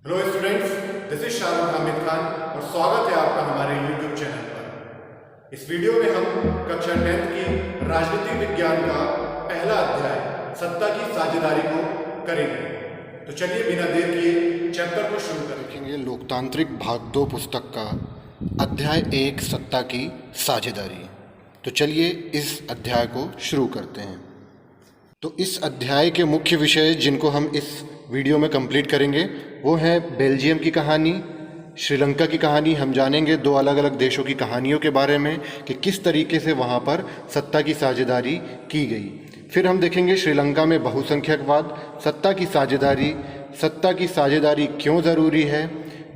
Hello students, this is Shahrukh Hamid Khan और स्वागत है आपका हमारे यूट्यूब चैनल पर। इस वीडियो में हम कक्षा 10th की राजनीतिक विज्ञान का पहला अध्याय सत्ता की साझेदारी को करेंगे। तो चलिए बिना देर किए चैप्टर को शुरू करें। देखेंगे लोकतांत्रिक भाग 2 पुस्तक का अध्याय 1 सत्ता की साझेदारी। तो चलिए इस अध्याय को शुरू करते हैं। तो इस अध्याय के मुख्य विषय जिनको हम इस वीडियो में कंप्लीट करेंगे वो है बेल्जियम की कहानी, श्रीलंका की कहानी। हम जानेंगे दो अलग अलग देशों की कहानियों के बारे में कि किस तरीके से वहाँ पर सत्ता की साझेदारी की गई। फिर हम देखेंगे श्रीलंका में बहुसंख्यकवाद, सत्ता की साझेदारी क्यों ज़रूरी है,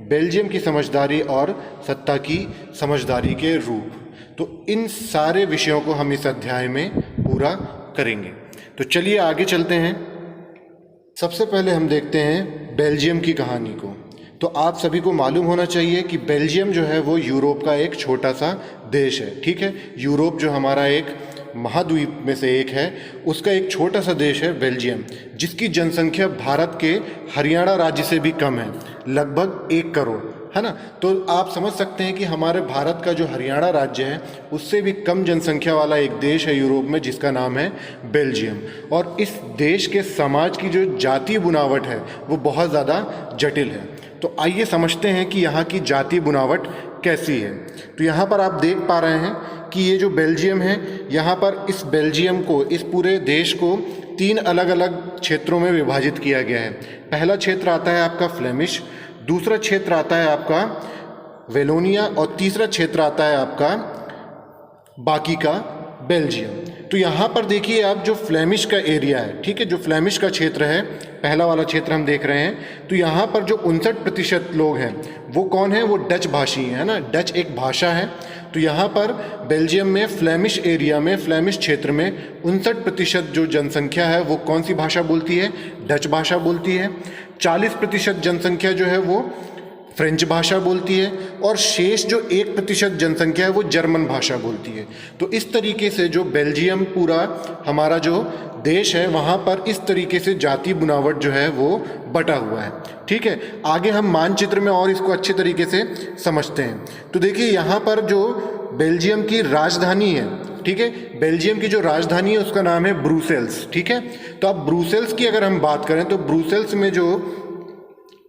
बेल्जियम की समझदारी और सत्ता की समझदारी के रूप। तो इन सारे विषयों को हम इस अध्याय में पूरा करेंगे। तो चलिए आगे चलते हैं। सबसे पहले हम देखते हैं बेल्जियम की कहानी को। तो आप सभी को मालूम होना चाहिए कि बेल्जियम जो है वो यूरोप का एक छोटा सा देश है। ठीक है, यूरोप जो हमारा एक महाद्वीप में से एक है, उसका एक छोटा सा देश है बेल्जियम, जिसकी जनसंख्या भारत के हरियाणा राज्य से भी कम है, लगभग 1 करोड़, है ना। तो आप समझ सकते हैं कि हमारे भारत का जो हरियाणा राज्य है उससे भी कम जनसंख्या वाला एक देश है यूरोप में, जिसका नाम है बेल्जियम। और इस देश के समाज की जो जातीय बुनावट है वो बहुत ज़्यादा जटिल है। तो आइए समझते हैं कि यहाँ की जातीय बुनावट कैसी है। तो यहाँ पर आप देख पा रहे हैं कि ये जो बेल्जियम है, यहाँ पर इस बेल्जियम को, इस पूरे देश को 3 अलग अलग क्षेत्रों में विभाजित किया गया है। पहला क्षेत्र आता है आपका फ्लेमिश, दूसरा क्षेत्र आता है आपका वेलोनिया और तीसरा क्षेत्र आता है आपका बाकी का बेल्जियम। तो यहाँ पर देखिए आप, जो फ्लेमिश का एरिया है, ठीक है, जो फ्लेमिश का क्षेत्र है, पहला वाला क्षेत्र हम देख रहे हैं, तो यहाँ पर जो 59% लोग हैं वो कौन है, वो डच भाषी है ना। डच एक भाषा है। तो यहाँ पर बेल्जियम में फ्लेमिश एरिया में, फ्लेमिश क्षेत्र में 59% जो जनसंख्या है वो कौन सी भाषा बोलती है, डच भाषा बोलती है। 40% जनसंख्या जो है वो फ्रेंच भाषा बोलती है और शेष जो 1% जनसंख्या है वो जर्मन भाषा बोलती है। तो इस तरीके से जो बेल्जियम पूरा हमारा जो देश है वहाँ पर इस तरीके से जातीय बुनावट जो है वो बटा हुआ है। ठीक है, आगे हम मानचित्र में और इसको अच्छे तरीके से समझते हैं। तो देखिए यहाँ पर जो बेल्जियम की राजधानी है, ठीक है, बेल्जियम की जो राजधानी है उसका नाम है ब्रुसेल्स। ठीक है, तो अब ब्रुसेल्स की अगर हम बात करें तो ब्रुसेल्स में जो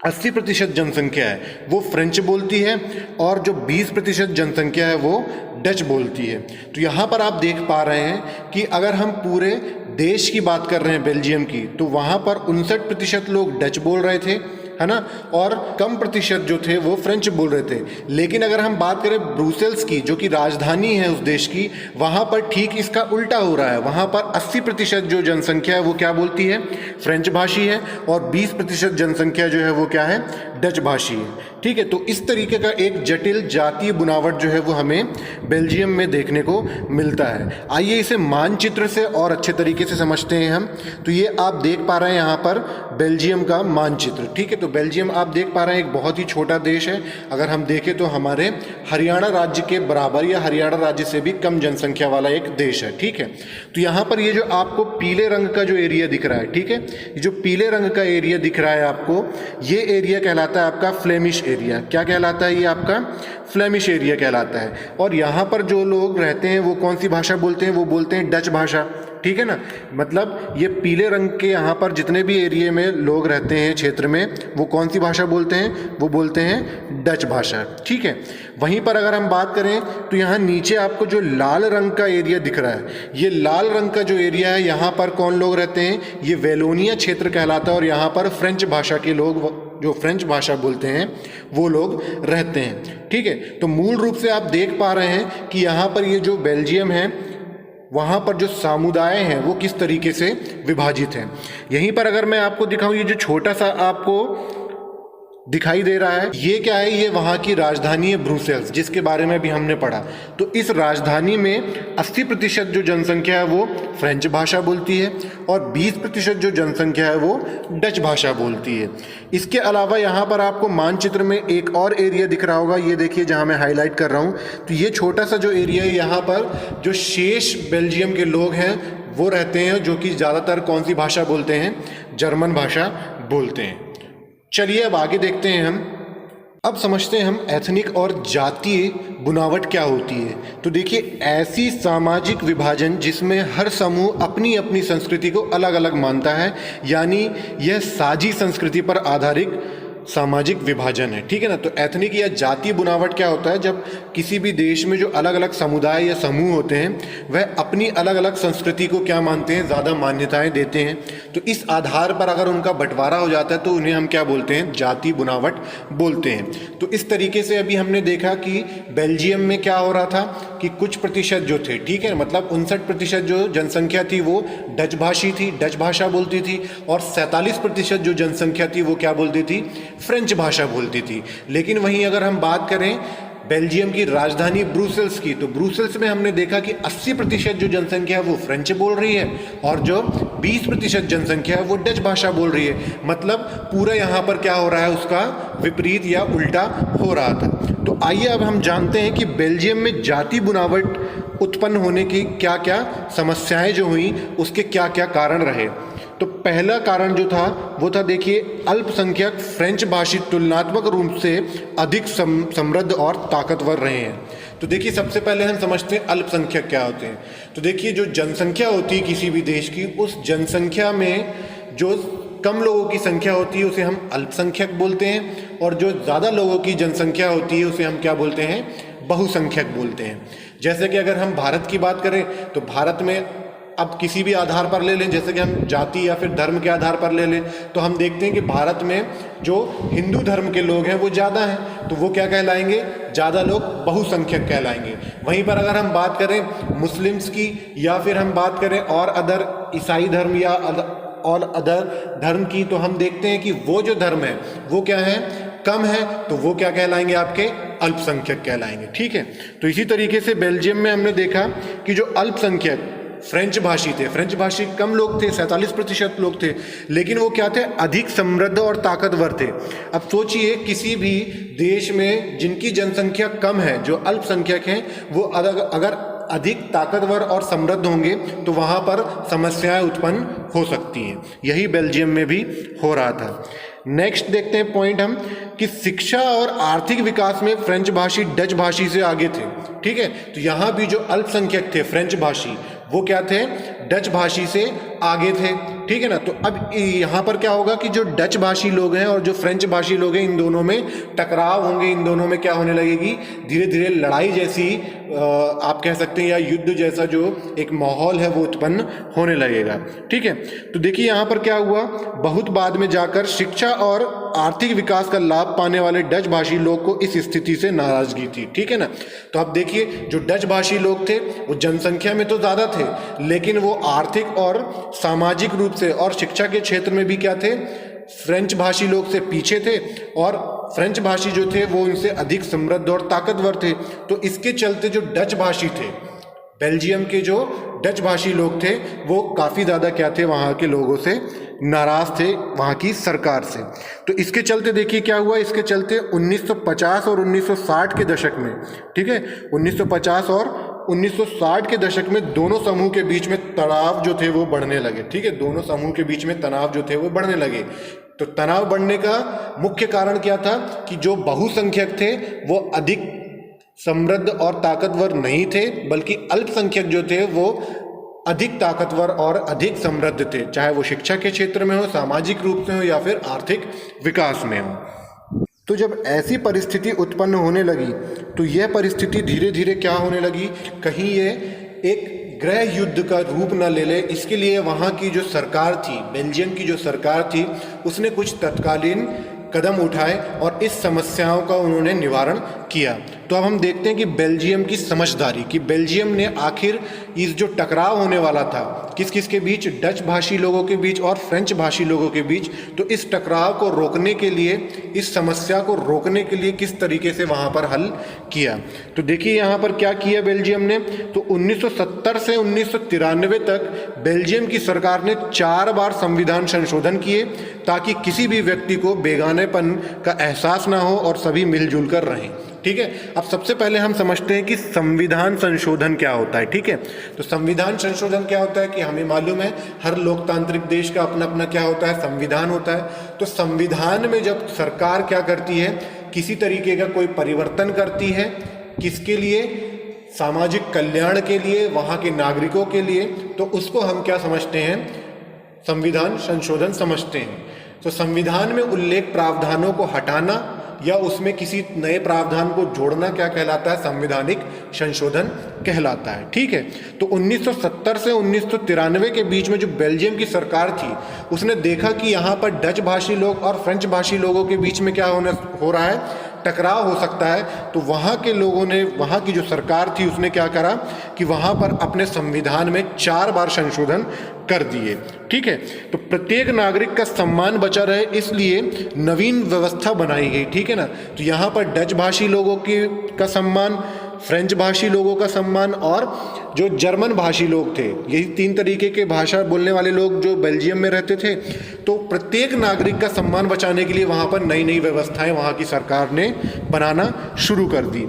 80% जनसंख्या है वो फ्रेंच बोलती है और जो 20% जनसंख्या है वो डच बोलती है। तो यहाँ पर आप देख पा रहे हैं कि अगर हम पूरे देश की बात कर रहे हैं बेल्जियम की, तो वहाँ पर 59% लोग डच बोल रहे थे, है ना, और कम प्रतिशत जो थे वो फ्रेंच बोल रहे थे। लेकिन अगर हम बात करें ब्रुसेल्स की, जो कि राजधानी है उस देश की, वहाँ पर ठीक इसका उल्टा हो रहा है। वहाँ पर 80% जो जनसंख्या है वो क्या बोलती है, फ्रेंच भाषी है, और 20% जनसंख्या जो है वो क्या है, डच भाषी है। ठीक है, तो इस तरीके का एक जटिल जातीय बुनावट जो है वो हमें बेल्जियम में देखने को मिलता है। आइए इसे मानचित्र से और अच्छे तरीके से समझते हैं हम। तो ये आप देख पा रहे हैं यहाँ पर बेल्जियम का मानचित्र। ठीक है, तो बेल्जियम आप देख पा रहे हैं एक बहुत ही छोटा देश है। अगर हम देखें तो हमारे हरियाणा राज्य के बराबर या हरियाणा राज्य से भी कम जनसंख्या वाला एक देश है। ठीक है, तो यहाँ पर ये जो आपको पीले रंग का जो एरिया दिख रहा है, ठीक है, ये जो पीले रंग का एरिया दिख रहा है आपको, ये एरिया कहलाता है आपका फ्लेमिश एरिया। क्या कहलाता है, ये आपका फ्लेमिश एरिया कहलाता है। और यहाँ पर जो लोग रहते हैं वो कौन सी भाषा बोलते हैं, वो बोलते हैं डच भाषा। ठीक है ना, मतलब ये पीले रंग के यहाँ पर जितने भी एरिया में लोग रहते हैं क्षेत्र में, वो कौन सी भाषा बोलते हैं, वो बोलते हैं डच भाषा। ठीक है, वहीं पर अगर हम बात करें तो यहाँ नीचे आपको जो लाल रंग का एरिया दिख रहा है, ये लाल रंग का जो एरिया है, यहाँ पर कौन लोग रहते हैं, ये वेलोनिया क्षेत्र कहलाता है। और यहाँ पर फ्रेंच भाषा के लोग, जो फ्रेंच भाषा बोलते हैं, वो लोग रहते हैं। ठीक है, तो मूल रूप से आप देख पा रहे हैं कि यहाँ पर ये जो बेल्जियम है वहाँ पर जो समुदाय हैं वो किस तरीके से विभाजित हैं। यहीं पर अगर मैं आपको दिखाऊं, ये जो छोटा सा आपको दिखाई दे रहा है, ये क्या है, ये वहाँ की राजधानी है ब्रुसेल्स, जिसके बारे में भी हमने पढ़ा। तो इस राजधानी में 80% जो जनसंख्या है वो फ्रेंच भाषा बोलती है और 20% जो जनसंख्या है वो डच भाषा बोलती है। इसके अलावा यहाँ पर आपको मानचित्र में एक और एरिया दिख रहा होगा, ये देखिए जहाँ मैं हाईलाइट कर रहा हूँ। तो ये छोटा सा जो एरिया है, यहाँ पर जो शेष बेल्जियम के लोग हैं वो रहते हैं, जो कि ज़्यादातर कौन सी भाषा बोलते हैं, जर्मन भाषा बोलते हैं। चलिए अब आगे देखते हैं हम। अब समझते हैं हम एथनिक और जातीय बुनावट क्या होती है। तो देखिए, ऐसी सामाजिक विभाजन जिसमें हर समूह अपनी अपनी संस्कृति को अलग अलग मानता है, यानी यह साझी संस्कृति पर आधारित सामाजिक विभाजन है। ठीक है ना। तो एथनिक या जातीय बुनावट क्या होता है, जब किसी भी देश में जो अलग अलग समुदाय या समूह होते हैं वह अपनी अलग अलग संस्कृति को क्या मानते हैं, ज़्यादा मान्यताएं देते हैं। तो इस आधार पर अगर उनका बंटवारा हो जाता है तो उन्हें हम क्या बोलते हैं, जातीय बुनावट बोलते हैं। तो इस तरीके से अभी हमने देखा कि बेल्जियम में क्या हो रहा था कि कुछ प्रतिशत जो थे, ठीक है, मतलब 59% जो जनसंख्या थी वो डच भाषी थी, डच भाषा बोलती थी, और 47% जो जनसंख्या थी वो क्या बोलती थी, फ्रेंच भाषा बोलती थी। लेकिन वहीं अगर हम बात करें बेल्जियम की राजधानी ब्रुसेल्स की, तो ब्रुसेल्स में हमने देखा कि 80% जो जनसंख्या है वो फ्रेंच बोल रही है और जो 20% जनसंख्या है वो डच भाषा बोल रही है। मतलब पूरा यहाँ पर क्या हो रहा है, उसका विपरीत या उल्टा हो रहा था। तो आइए अब हम जानते हैं कि बेल्जियम में जाति बुनावट उत्पन्न होने की क्या क्या समस्याएं जो हुई, उसके क्या क्या कारण रहे। तो पहला कारण जो था वो था, देखिए, अल्पसंख्यक फ्रेंच भाषी तुलनात्मक रूप से अधिक समृद्ध और ताकतवर रहे हैं। तो देखिए, सबसे पहले हम समझते हैं अल्पसंख्यक क्या होते हैं। तो देखिए, जो जनसंख्या होती है किसी भी देश की, उस जनसंख्या में जो कम लोगों की संख्या होती है उसे हम अल्पसंख्यक बोलते हैं, और जो ज़्यादा लोगों की जनसंख्या होती है उसे हम क्या बोलते हैं, बहुसंख्यक बोलते हैं। जैसे कि अगर हम भारत की बात करें तो भारत में अब किसी भी आधार पर ले लें, जैसे कि हम जाति या फिर धर्म के आधार पर ले लें, तो हम देखते हैं कि भारत में जो हिंदू धर्म के लोग हैं वो ज़्यादा हैं, तो वो क्या कहलाएंगे, ज़्यादा लोग बहुसंख्यक कहलाएंगे। वहीं पर अगर हम बात करें मुस्लिम्स की, या फिर हम बात करें और अदर ईसाई धर्म या और अदर धर्म की, तो हम देखते हैं कि वो जो धर्म है वो क्या है, कम है, तो वो क्या कहलाएंगे, आपके अल्पसंख्यक कहलाएंगे। ठीक है। तो इसी तरीके से बेल्जियम में हमने देखा कि जो अल्पसंख्यक फ्रेंच भाषी थे, फ्रेंच भाषी कम लोग थे, 47% लोग थे, लेकिन वो क्या थे, अधिक समृद्ध और ताकतवर थे। अब सोचिए, किसी भी देश में जिनकी जनसंख्या कम है, जो अल्पसंख्यक हैं, वो अगर अधिक ताकतवर और समृद्ध होंगे तो वहाँ पर समस्याएं उत्पन्न हो सकती हैं। यही बेल्जियम में भी हो रहा था। नेक्स्ट देखते हैं पॉइंट हम कि शिक्षा और आर्थिक विकास में फ्रेंच भाषी डच भाषी से आगे थे। ठीक है। तो यहाँ भी जो अल्पसंख्यक थे फ्रेंच भाषी, वो क्या थे, डच भाषी से आगे थे। ठीक है ना। तो अब यहाँ पर क्या होगा कि जो डच भाषी लोग हैं और जो फ्रेंच भाषी लोग हैं, इन दोनों में टकराव होंगे, इन दोनों में क्या होने लगेगी, धीरे धीरे लड़ाई जैसी आप कह सकते हैं, या युद्ध जैसा जो एक माहौल है वो उत्पन्न होने लगेगा। ठीक है। तो देखिए यहाँ पर क्या हुआ, बहुत बाद में जाकर शिक्षा और आर्थिक विकास का लाभ पाने वाले डच भाषी लोग को इस स्थिति से नाराजगी थी। ठीक है ना। तो अब देखिए, जो डच भाषी लोग थे वो जनसंख्या में तो ज़्यादा थे, लेकिन वो आर्थिक और सामाजिक रूप से और शिक्षा के क्षेत्र में भी क्या थे, फ्रेंच भाषी लोग से पीछे थे, और फ्रेंच भाषी जो थे वो उनसे अधिक समृद्ध और ताकतवर थे। तो इसके चलते जो डच भाषी थे, बेल्जियम के जो डच भाषी लोग थे, वो काफ़ी ज़्यादा क्या थे, वहाँ के लोगों से नाराज़ थे, वहाँ की सरकार से। तो इसके चलते देखिए क्या हुआ, इसके चलते 1950 और 1960 के दशक में, ठीक है, 1950 और 1960 के दशक में दोनों समूह के बीच में तनाव जो थे वो बढ़ने लगे। ठीक है। दोनों समूह के बीच में तनाव जो थे वो बढ़ने लगे। तो तनाव बढ़ने का मुख्य कारण क्या था कि जो बहुसंख्यक थे वो अधिक समृद्ध और ताकतवर नहीं थे, बल्कि अल्पसंख्यक जो थे वो अधिक ताकतवर और अधिक समृद्ध थे, चाहे वो शिक्षा के क्षेत्र में हो, सामाजिक रूप से हो, या फिर आर्थिक विकास में हो। तो जब ऐसी परिस्थिति उत्पन्न होने लगी तो यह परिस्थिति धीरे धीरे क्या होने लगी, कहीं ये एक गृह युद्ध का रूप न ले ले, इसके लिए वहाँ की जो सरकार थी, बेल्जियम की जो सरकार थी, उसने कुछ तत्कालीन कदम उठाए और इस समस्याओं का उन्होंने निवारण किया। तो अब हम देखते हैं कि बेल्जियम की समझदारी, कि बेल्जियम ने आखिर इस जो टकराव होने वाला था किस किस के बीच, डच भाषी लोगों के बीच और फ्रेंच भाषी लोगों के बीच, तो इस टकराव को रोकने के लिए, इस समस्या को रोकने के लिए किस तरीके से वहाँ पर हल किया। तो देखिए यहाँ पर क्या किया बेल्जियम ने। तो 1970 से 1993 तक बेल्जियम की सरकार ने 4 बार संविधान संशोधन किए ताकि किसी भी व्यक्ति को बेगानेपन का एहसास ना हो और सभी मिलजुल कर रहें। ठीक है। अब सबसे पहले हम समझते हैं कि संविधान संशोधन क्या होता है, ठीक है। तो संविधान संशोधन क्या होता है कि हमें मालूम है हर लोकतांत्रिक देश का अपना अपना क्या होता है, संविधान होता है। तो संविधान में जब सरकार क्या करती है, किसी तरीके का कोई परिवर्तन करती है, किसके लिए, सामाजिक कल्याण के लिए, वहाँ के नागरिकों के लिए, तो उसको हम क्या समझते हैं, संविधान संशोधन समझते हैं। तो संविधान में उल्लेख प्रावधानों को हटाना या उसमें किसी नए प्रावधान को जोड़ना क्या कहलाता है, संवैधानिक संशोधन कहलाता है, ठीक है। तो 1970 से 1993 के बीच में जो बेल्जियम की सरकार थी उसने देखा कि यहाँ पर डच भाषी लोग और फ्रेंच भाषी लोगों के बीच में क्या हो रहा है, टकराव हो सकता है। तो वहाँ के लोगों ने, वहाँ की जो सरकार थी उसने क्या करा कि वहाँ पर अपने संविधान में 4 बार संशोधन कर दिए, ठीक है। तो प्रत्येक नागरिक का सम्मान बचा रहे इसलिए नवीन व्यवस्था बनाई गई, ठीक है ना। तो यहाँ पर डच भाषी लोगों का सम्मान, फ्रेंच भाषी लोगों का सम्मान और जो जर्मन भाषी लोग थे, यही 3 तरीके के भाषा बोलने वाले लोग जो बेल्जियम में रहते थे, तो प्रत्येक नागरिक का सम्मान बचाने के लिए वहाँ पर नई नई व्यवस्थाएं वहाँ की सरकार ने बनाना शुरू कर दी।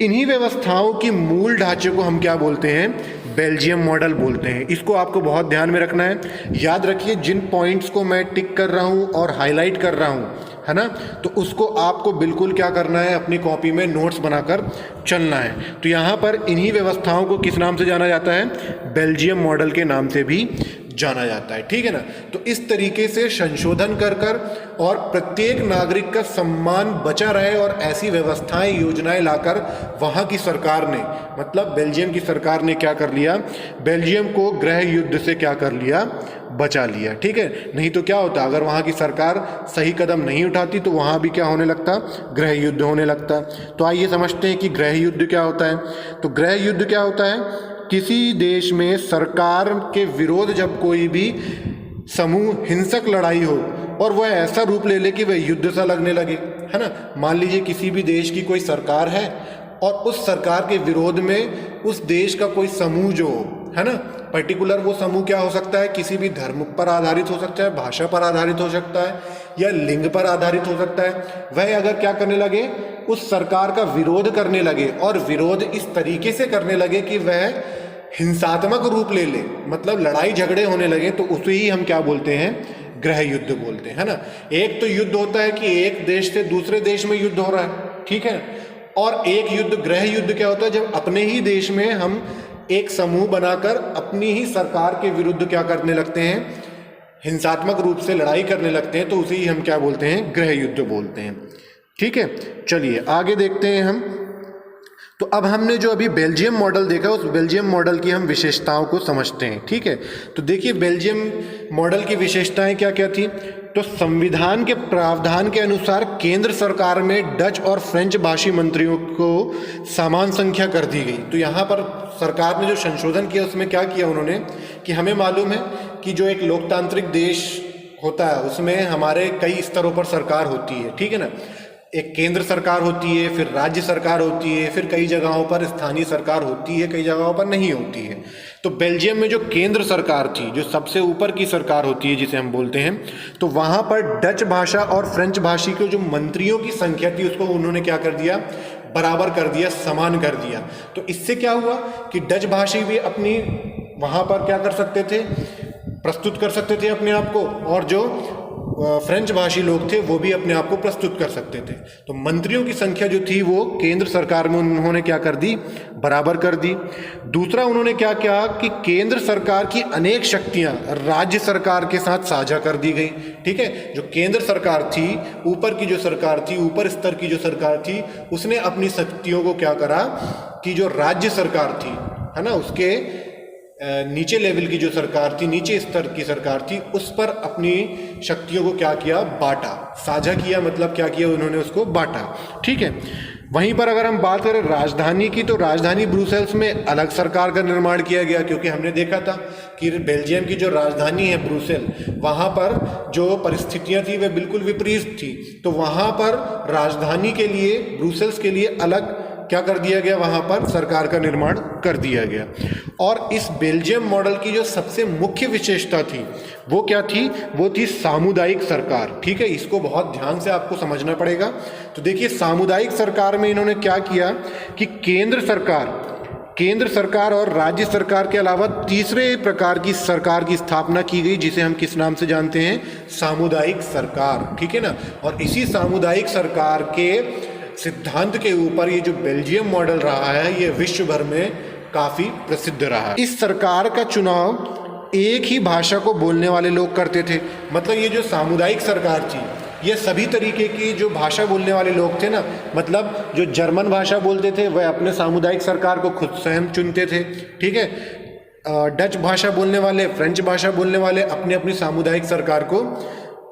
इन्हीं व्यवस्थाओं की मूल ढांचे को हम क्या बोलते हैं, बेल्जियम मॉडल बोलते हैं। इसको आपको बहुत ध्यान में रखना है, याद रखिए जिन पॉइंट्स को मैं टिक कर रहा हूँ और हाईलाइट कर रहा हूँ, है ना, तो उसको आपको बिल्कुल क्या करना है, अपनी कॉपी में नोट्स बनाकर चलना है। तो यहाँ पर इन्हीं व्यवस्थाओं को किस नाम से जाना जाता है, बेल्जियम मॉडल के नाम से भी जाना जाता है, ठीक है ना। तो इस तरीके से संशोधन कर कर और प्रत्येक नागरिक का सम्मान बचा रहे और ऐसी व्यवस्थाएं, योजनाएं लाकर वहाँ की सरकार ने, मतलब बेल्जियम की सरकार ने क्या कर लिया, बेल्जियम को गृह युद्ध से क्या कर लिया, बचा लिया, ठीक है। नहीं तो क्या होता, अगर वहाँ की सरकार सही कदम नहीं उठाती तो वहाँ भी क्या होने लगता, गृह युद्ध होने लगता। तो आइए समझते हैं कि गृह युद्ध क्या होता है। तो गृह युद्ध क्या होता है, किसी देश में सरकार के विरोध जब कोई भी समूह हिंसक लड़ाई हो और वह ऐसा रूप ले ले कि वह युद्ध सा लगने लगे, है ना। मान लीजिए किसी भी देश की कोई सरकार है और उस सरकार के विरोध में उस देश का कोई समूह जो है ना, पर्टिकुलर वो समूह क्या हो सकता है, किसी भी धर्म पर आधारित हो सकता है, भाषा पर आधारित हो सकता है या लिंग पर आधारित हो सकता है। वह अगर क्या करने लगे, उस सरकार का विरोध करने लगे और विरोध इस तरीके से करने लगे कि वह हिंसात्मक रूप ले ले, मतलब लड़ाई झगड़े होने लगे, तो उसे ही हम क्या बोलते हैं, गृह युद्ध बोलते हैं, है ना। एक तो युद्ध होता है कि एक देश से दूसरे देश में युद्ध हो रहा है, ठीक है। और एक युद्ध, गृह युद्ध क्या होता है, जब अपने ही देश में हम एक समूह बनाकर अपनी ही सरकार के विरुद्ध क्या करने लगते हैं, हिंसात्मक रूप से लड़ाई करने लगते हैं, तो उसे ही हम क्या बोलते हैं, गृह युद्ध बोलते हैं, ठीक है। चलिए आगे देखते हैं हम। तो अब हमने जो अभी बेल्जियम मॉडल देखा, उस बेल्जियम मॉडल की हम विशेषताओं को समझते हैं, ठीक है। तो देखिए बेल्जियम मॉडल की विशेषताएं क्या क्या थी। तो संविधान के प्रावधान के अनुसार केंद्र सरकार में डच और फ्रेंच भाषी मंत्रियों को समान संख्या कर दी गई। तो यहाँ पर सरकार ने जो संशोधन किया उसमें क्या किया उन्होंने, कि हमें मालूम है कि जो एक लोकतांत्रिक देश होता है उसमें हमारे कई स्तरों पर सरकार होती है, ठीक है ना। एक केंद्र सरकार होती है, फिर राज्य सरकार होती है, फिर कई जगहों पर स्थानीय सरकार होती है, कई जगहों पर नहीं होती है। तो बेल्जियम में जो केंद्र सरकार थी, जो सबसे ऊपर की सरकार होती है जिसे हम बोलते हैं, तो वहाँ पर डच भाषा और फ्रेंच भाषी के जो मंत्रियों की संख्या थी उसको उन्होंने क्या कर दिया, बराबर कर दिया, समान कर दिया। तो इससे क्या हुआ कि डच भाषी भी अपनी वहाँ पर क्या कर सकते थे, प्रस्तुत कर सकते थे अपने आप को, और जो फ्रेंच भाषी लोग थे वो भी अपने आप को प्रस्तुत कर सकते थे। तो मंत्रियों की संख्या जो थी वो केंद्र सरकार में उन्होंने क्या कर दी, बराबर कर दी। दूसरा उन्होंने क्या किया कि केंद्र सरकार की अनेक शक्तियां राज्य सरकार के साथ साझा कर दी गई, ठीक है। जो केंद्र सरकार थी, ऊपर की जो सरकार थी, ऊपर स्तर की जो सरकार थी, उसने अपनी शक्तियों को क्या करा कि जो राज्य सरकार थी, है ना, उसके नीचे लेवल की जो सरकार थी, नीचे स्तर की सरकार थी, उस पर अपनी शक्तियों को क्या किया, बांटा, साझा किया, मतलब क्या किया उन्होंने, उसको बांटा, ठीक है। वहीं पर अगर हम बात करें राजधानी की, तो राजधानी ब्रुसेल्स में अलग सरकार का निर्माण किया गया, क्योंकि हमने देखा था कि बेल्जियम की जो राजधानी है ब्रुसेल, वहाँ पर जो परिस्थितियाँ थी वे बिल्कुल विपरीत थी। तो वहाँ पर राजधानी के लिए, ब्रुसेल्स के लिए अलग क्या कर दिया गया, वहाँ पर सरकार का निर्माण कर दिया गया। और इस बेल्जियम मॉडल की जो सबसे मुख्य विशेषता थी वो क्या थी, वो थी सामुदायिक सरकार। ठीक है, इसको बहुत ध्यान से आपको समझना पड़ेगा। तो देखिए, सामुदायिक सरकार में इन्होंने क्या किया कि केंद्र सरकार और राज्य सरकार के अलावा तीसरे प्रकार की सरकार की स्थापना की गई, जिसे हम किस नाम से जानते हैं, सामुदायिक सरकार। ठीक है ना। और इसी सामुदायिक सरकार के सिद्धांत के ऊपर ये जो बेल्जियम मॉडल रहा है, ये विश्व भर में काफी प्रसिद्ध रहा है। इस सरकार का चुनाव एक ही भाषा को बोलने वाले लोग करते थे। मतलब ये जो सामुदायिक सरकार थी, ये सभी तरीके की जो भाषा बोलने वाले लोग थे ना, मतलब जो जर्मन भाषा बोलते थे वह अपने सामुदायिक सरकार को खुद स्वयं चुनते थे। ठीक है, डच भाषा बोलने वाले, फ्रेंच भाषा बोलने वाले अपनी अपनी सामुदायिक सरकार को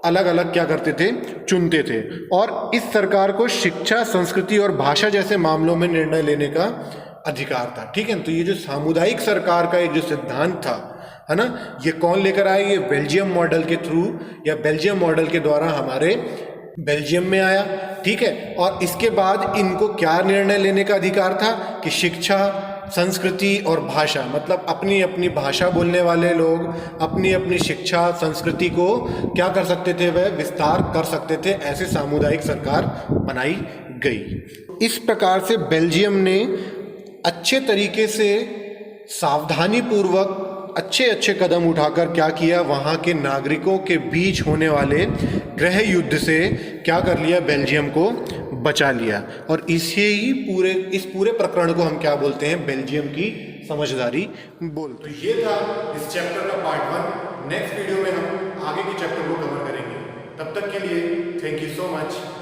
अलग अलग क्या करते थे, चुनते थे। और इस सरकार को शिक्षा, संस्कृति और भाषा जैसे मामलों में निर्णय लेने का अधिकार था। ठीक है, तो ये जो सामुदायिक सरकार का एक जो सिद्धांत था, है ना, ये कौन लेकर आया, ये बेल्जियम मॉडल के थ्रू या बेल्जियम मॉडल के द्वारा हमारे बेल्जियम में आया। ठीक है, और इसके बाद इनको क्या निर्णय लेने का अधिकार था कि शिक्षा, संस्कृति और भाषा, मतलब अपनी अपनी भाषा बोलने वाले लोग अपनी अपनी शिक्षा, संस्कृति को क्या कर सकते थे, वह विस्तार कर सकते थे। ऐसे सामुदायिक सरकार बनाई गई। इस प्रकार से बेल्जियम ने अच्छे तरीके से, सावधानी पूर्वक, अच्छे कदम उठाकर क्या किया, वहाँ के नागरिकों के बीच होने वाले गृह युद्ध से क्या कर लिया, बेल्जियम को बचा लिया। और इस पूरे प्रकरण को हम क्या बोलते हैं, बेल्जियम की समझदारी बोलते हैं। तो ये था इस चैप्टर का पार्ट 1। नेक्स्ट वीडियो में हम आगे के चैप्टर को कवर करेंगे। तब तक के लिए थैंक यू सो मच।